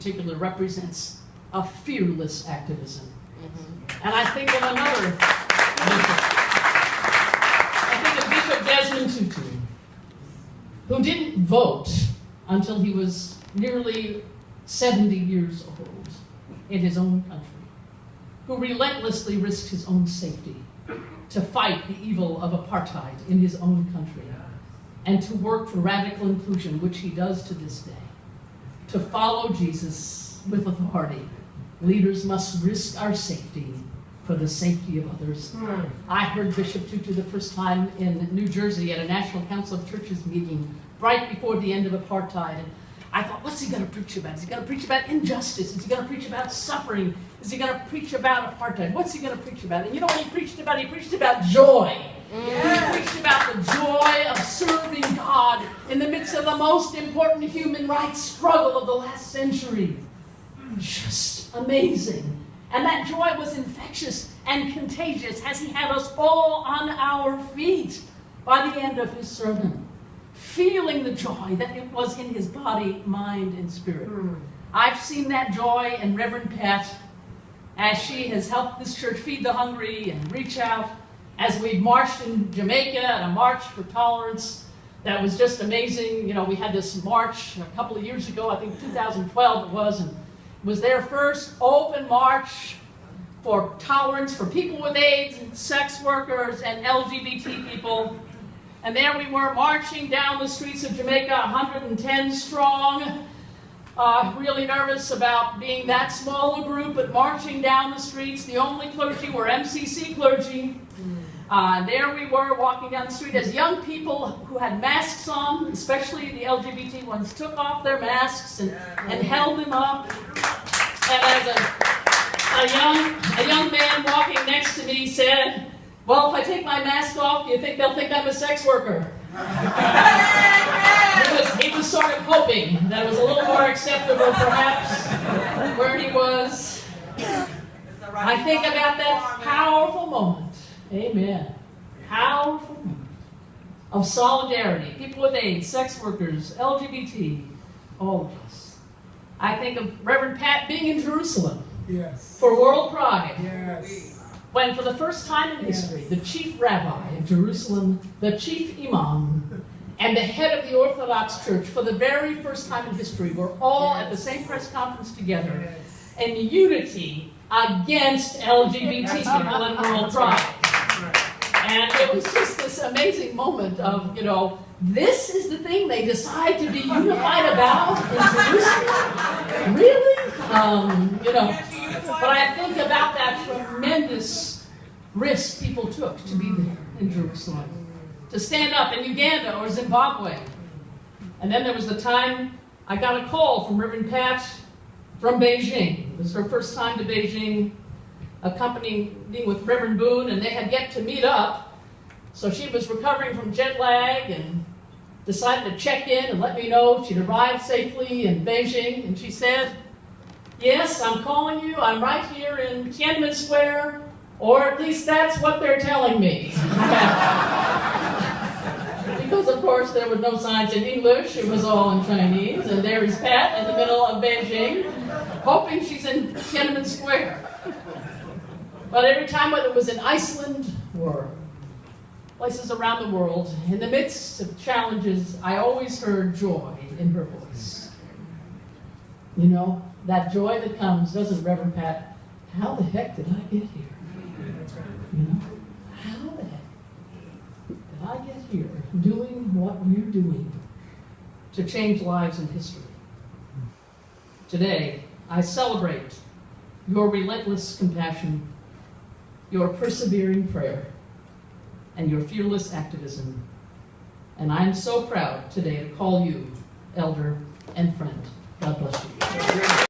particular represents a fearless activism. And I think of another bishop. I think of Bishop Desmond Tutu, who didn't vote until he was nearly 70 years old in his own country, who relentlessly risked his own safety to fight the evil of apartheid in his own country and to work for radical inclusion, which he does to this day. To follow Jesus with authority, leaders must risk our safety for the safety of others. I heard Bishop Tutu the first time in New Jersey at a National Council of Churches meeting right before the end of apartheid. And I thought, what's he going to preach about? Is he going to preach about injustice? Is he going to preach about suffering? Is he going to preach about apartheid? What's he going to preach about? And you know what he preached about? He preached about joy. He preached about the joy of serving God in the midst of the most important human rights struggle of the last century. Just amazing. And that joy was infectious and contagious as he had us all on our feet by the end of his sermon, feeling the joy that it was in his body, mind, and spirit. I've seen that joy in Reverend Pat as she has helped this church feed the hungry and reach out, as we've marched in Jamaica at a March for Tolerance. That was just amazing. You know, we had this march a couple of years ago, I think 2012 it was, and it was their first open march for tolerance for people with AIDS and sex workers and LGBT people. And there we were marching down the streets of Jamaica, 110 strong, really nervous about being that small a group, but marching down the streets. The only clergy were MCC clergy. There we were walking down the street as young people who had masks on, especially the LGBT ones, took off their masks and held them up. And as a young man walking next to me said, well, if I take my mask off, do you think they'll think I'm a sex worker? He was sort of hoping that it was a little more acceptable, perhaps, where he was. I think about that powerful moment. Amen. Powerful moment of solidarity. People with AIDS, sex workers, LGBT, all of us. I think of Reverend Pat being in Jerusalem for World Pride. When for the first time in history, the chief rabbi of Jerusalem, the chief imam, and the head of the Orthodox Church, for the very first time in history, were all at the same press conference together in unity against LGBT people in World Pride. And it was just this amazing moment of, you know, this is the thing they decide to be unified about in Jerusalem? Really? You know, but I think about that tremendous risk people took to be there in Jerusalem, to stand up in Uganda or Zimbabwe. And then there was the time I got a call from Reverend Pat from Beijing. It was her first time to Beijing, accompanying with Reverend Boone, and they had yet to meet up. So she was recovering from jet lag and decided to check in and let me know she'd arrived safely in Beijing. And she said, yes, I'm calling you. I'm right here in Tiananmen Square, or at least that's what they're telling me. Because, of course, there were no signs in English. It was all in Chinese. And there is Pat in the middle of Beijing, hoping she's in Tiananmen Square. But every time, whether it was in Iceland or places around the world, in the midst of challenges, I always heard joy in her voice. You know, that joy that comes, doesn't Reverend Pat, how the heck did I get here? You know, how the heck did I get here doing what we're doing to change lives in history? Today, I celebrate your relentless compassion, your persevering prayer, and your fearless activism. And I'm so proud today to call you elder and friend. God bless you.